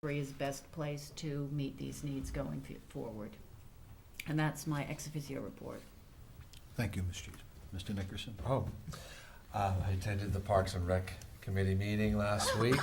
is best placed to meet these needs going forward. And that's my ex officio report. Thank you, Ms. Cheese. Mr. Nickerson? I attended the Parks and Rec Committee meeting last week.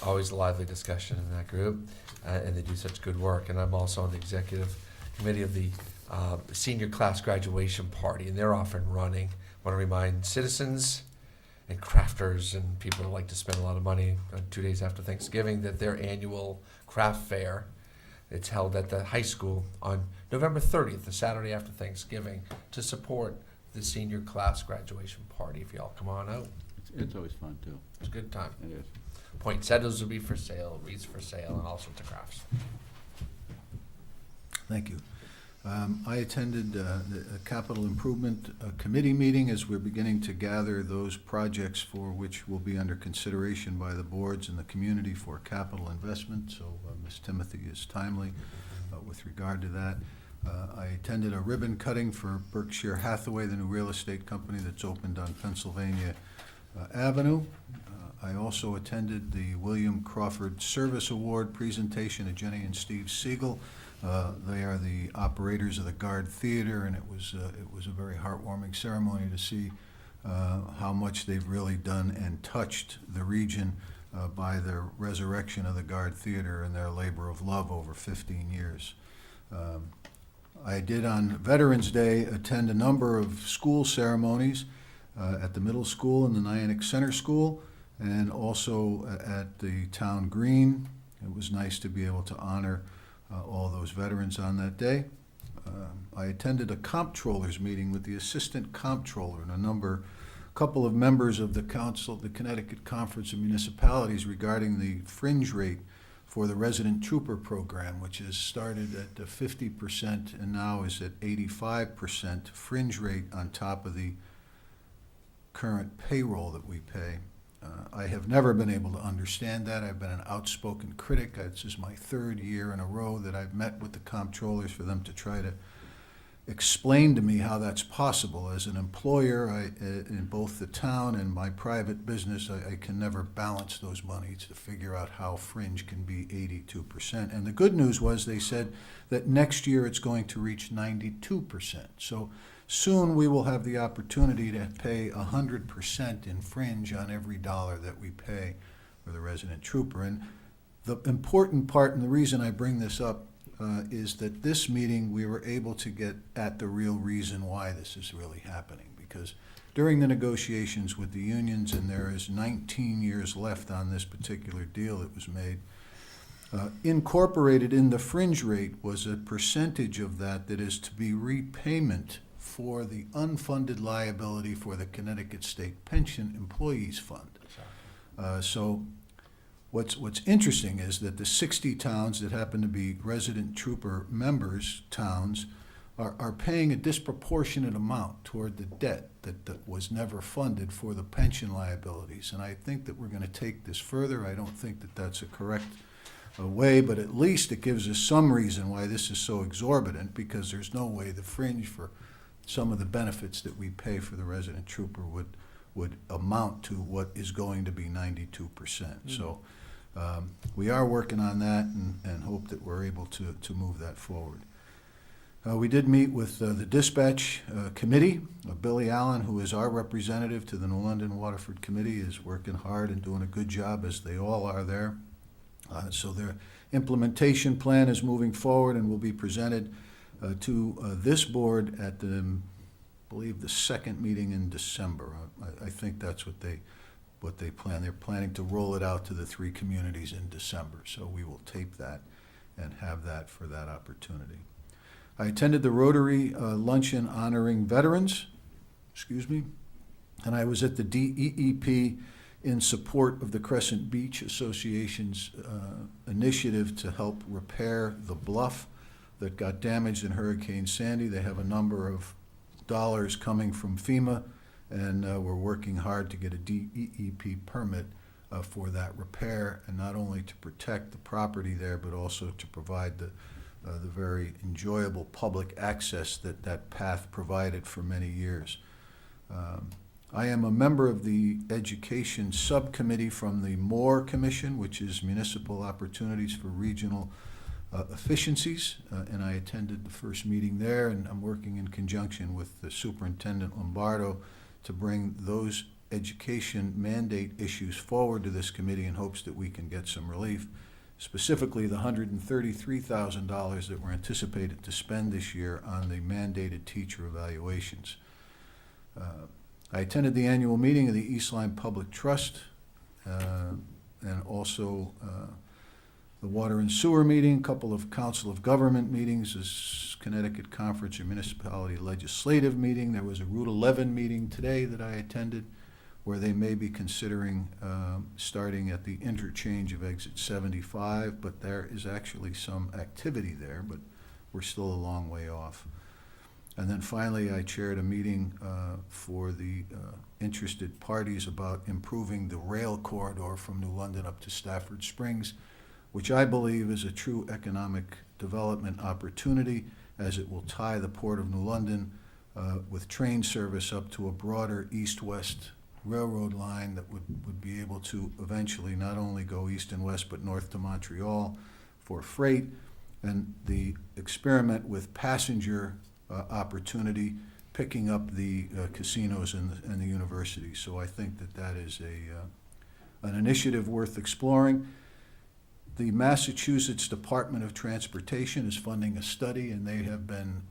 Always a lively discussion in that group, and they do such good work. And I'm also on the executive committee of the senior class graduation party, and they're off and running. I want to remind citizens and crafters and people who like to spend a lot of money 2 days after Thanksgiving that their annual craft fair, it's held at the high school on November 30th, the Saturday after Thanksgiving, to support the senior class graduation party. If y'all come on out, It's always fun, too. it's a good time. It is. Poinsettias will be for sale, wreaths for sale, and all sorts of crafts. Thank you. I attended the Capital Improvement Committee meeting as we're beginning to gather those projects for which will be under consideration by the boards and the community for capital investment. So Ms. Timothy is timely with regard to that. I attended a ribbon cutting for Berkshire Hathaway, the new real estate company that's opened on Pennsylvania Avenue. I also attended the William Crawford Service Award presentation of Jenny and Steve Siegel. They are the operators of the Guard Theater, and it was a very heartwarming ceremony to see how much they've really done and touched the region by the resurrection of the Guard Theater and their labor of love over 15 years. I did on Veterans Day attend a number of school ceremonies at the middle school and the Nyack Center School, and also at the town green. It was nice to be able to honor all those veterans on that day. I attended a comptroller's meeting with the assistant comptroller and a couple of members of the council, the Connecticut Conference of Municipalities, regarding the fringe rate for the resident trooper program, which has started at 50% and now is at 85% fringe rate on top of the current payroll that we pay. I have never been able to understand that. I've been an outspoken critic. This is my third year in a row that I've met with the comptrollers for them to try to explain to me how that's possible. As an employer, in both the town and my private business, I can never balance those monies to figure out how fringe can be 82%. And the good news was they said that next year it's going to reach 92%. So soon we will have the opportunity to pay 100% in fringe on every dollar that we pay for the resident trooper. And the important part, and the reason I bring this up, is that this meeting we were able to get at the real reason why this is really happening. Because during the negotiations with the unions, and there is 19 years left on this particular deal that was made, incorporated in the fringe rate was a percentage of that is to be repayment for the unfunded liability for the Connecticut State Pension Employees Fund. So what's interesting is that the 60 towns that happen to be resident trooper members towns are paying a disproportionate amount toward the debt that was never funded for the pension liabilities. And I think that we're going to take this further. I don't think that that's a correct way, but at least it gives us some reason why this is so exorbitant, because there's no way the fringe for some of the benefits that we pay for the resident trooper would amount to what is going to be 92%. So we are working on that and hope that we're able to move that forward. We did meet with the dispatch committee. Billy Allen, who is our representative to the New London Waterford Committee, is working hard and doing a good job, as they all are there. So their implementation plan is moving forward and will be presented to this board at I believe the second meeting in December. I think that's what they plan. They're planning to roll it out to the 3 communities in December. So we will tape that and have that for that opportunity. I attended the Rotary luncheon honoring veterans, and I was at the DEEP in support of the Crescent Beach Association's initiative to help repair the bluff that got damaged in Hurricane Sandy. They have a number of dollars coming from FEMA, and we're working hard to get a DEEP permit for that repair, and not only to protect the property there, but also to provide the very enjoyable public access that path provided for many years. I am a member of the Education Subcommittee from the Moore Commission, which is Municipal Opportunities for Regional Efficiencies, and I attended the first meeting there, and I'm working in conjunction with the Superintendent Lombardo to bring those education mandate issues forward to this committee in hopes that we can get some relief. Specifically, the $133,000 that we're anticipated to spend this year on the mandated teacher evaluations. I attended the annual meeting of the East Lyme Public Trust, and also the Water and Sewer meeting, a couple of Council of Government meetings, this Connecticut Conference of Municipality Legislative meeting. There was a Route 11 meeting today that I attended, where they may be considering starting at the interchange of exit 75, but there is actually some activity there, but we're still a long way off. And then finally, I chaired a meeting for the interested parties about improving the rail corridor from New London up to Stafford Springs, which I believe is a true economic development opportunity, as it will tie the Port of New London with train service up to a broader east-west railroad line that would be able to eventually not only go east and west, but north to Montreal for freight, and the experiment with passenger opportunity, picking up the casinos and the universities. So I think that is an initiative worth exploring. The Massachusetts Department of Transportation is funding a study, and they have been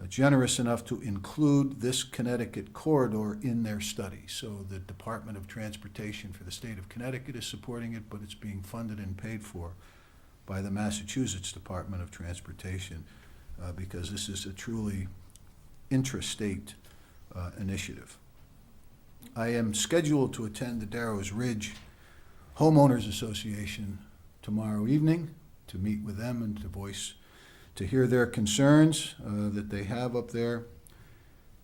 generous enough to include this Connecticut corridor in their study. So the Department of Transportation for the state of Connecticut is supporting it, but it's being funded and paid for by the Massachusetts Department of Transportation, because this is a truly intrastate initiative. I am scheduled to attend the Darrows Ridge Homeowners Association tomorrow evening to meet with them and to hear their concerns that they have up there.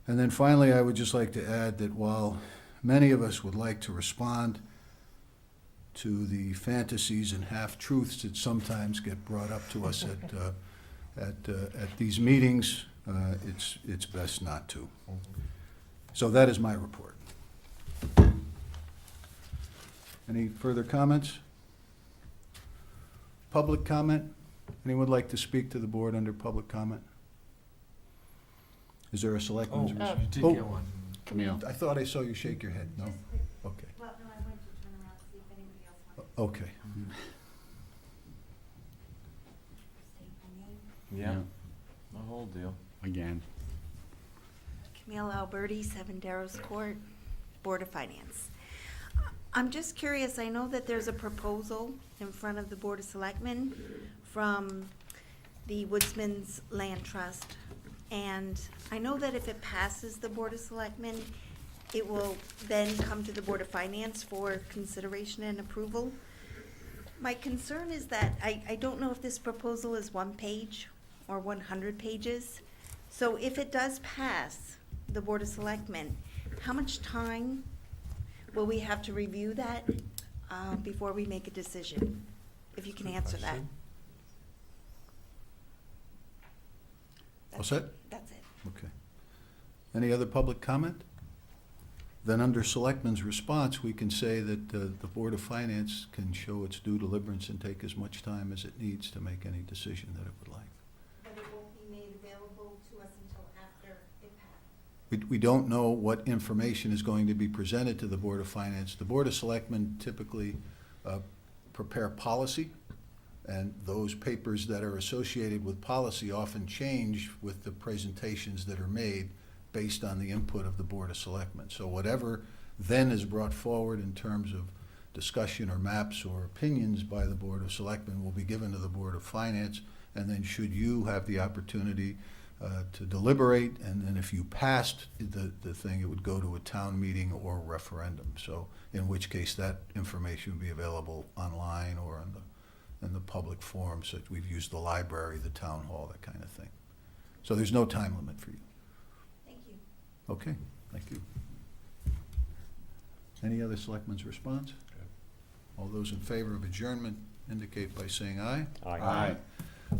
And then finally, I would just like to add that while many of us would like to respond to the fantasies and half-truths that sometimes get brought up to us at these meetings, it's best not to. So that is my report. Any further comments? Public comment? Anyone like to speak to the board under public comment? Is there a selectman's? You Oh. did get one. Camille. I thought I saw you shake your head. No? Just quick. Okay. Well, no, I went to turn around to see if anybody else wanted Okay. to state my name. Yeah. The whole deal. Again. Camille Alberti, 7 Darrows Court, Board of Finance. I'm just curious, I know that there's a proposal in front of the Board of Selectmen from the Woodsman's Land Trust. And I know that if it passes the Board of Selectmen, it will then come to the Board of Finance for consideration and approval. My concern is that I don't know if this proposal is 1 page or 100 pages. So if it does pass the Board of Selectmen, how much time will we have to review that before we make a decision? If you can answer that. All set? That's it. Okay. Any other public comment? Then under Selectmen's response, we can say that the Board of Finance can show its due diligence and take as much time as it needs to make any decision that it would like. But it won't be made available to us until after it passes. We don't know what information is going to be presented to the Board of Finance. The Board of Selectmen typically prepare policy, and those papers that are associated with policy often change with the presentations that are made based on the input of the Board of Selectmen. So whatever then is brought forward in terms of discussion or maps or opinions by the Board of Selectmen will be given to the Board of Finance, and then should you have the opportunity to deliberate, and then if you passed the thing, it would go to a town meeting or referendum. So in which case that information would be available online or in the public forums that we've used, the library, the town hall, that kind of thing. So there's no time limit for you. Thank you. Okay, thank you. Any other selectmen's response? All those in favor of adjournment indicate by saying aye. Aye.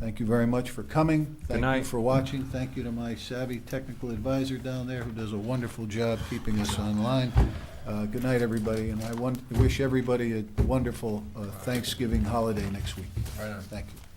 Thank you very much for coming. Thank you night. for watching. Thank you to my savvy technical advisor down there who does a wonderful job keeping us online. Good night, everybody, and I wish everybody a wonderful Thanksgiving holiday next week. Right on. Thank you.